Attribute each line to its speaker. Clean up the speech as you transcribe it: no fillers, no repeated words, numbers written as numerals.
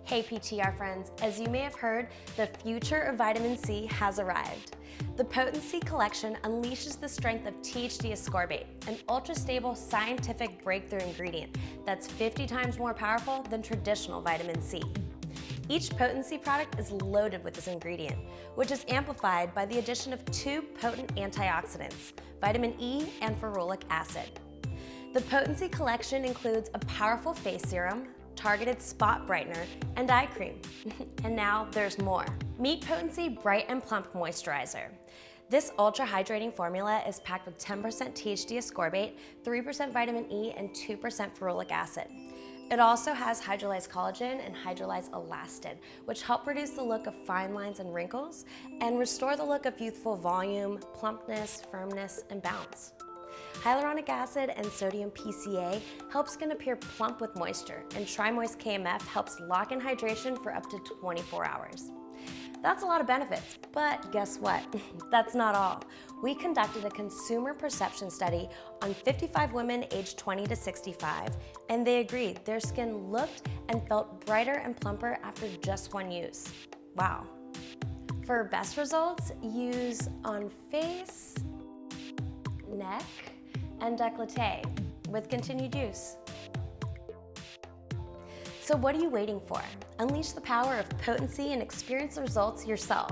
Speaker 1: Hey PTR friends, as you may have heard, the future of vitamin C has arrived. The POTENT-C collection unleashes the strength of THD Ascorbate, an ultra-stable scientific breakthrough ingredient that's 50 times more powerful than traditional vitamin C. Each POTENT-C product is loaded with this ingredient, which is amplified by the addition of two potent antioxidants, vitamin E and Ferulic Acid. The POTENT-C collection includes a powerful face serum, targeted spot brightener, and eye cream. And now there's more. Meet POTENT-C Bright and Plump Moisturizer. This ultra-hydrating formula is packed with 10% THD Ascorbate, 3% vitamin E, and 2% ferulic acid. It also has hydrolyzed collagen and hydrolyzed elastin, which help reduce the look of fine lines and wrinkles and restore the look of youthful volume, plumpness, firmness, and bounce. Hyaluronic acid and sodium PCA help skin appear plump with moisture, and Trimoist KMF helps lock in hydration for up to 24 hours. That's a lot of benefits, but guess what? That's not all. We conducted a consumer perception study on 55 women aged 20 to 65, and they agreed their skin looked and felt brighter and plumper after just one use. Wow. For best results, use on face, neck, and décolleté with continued use. So what are you waiting for? Unleash the power of POTENT-C and experience the results yourself.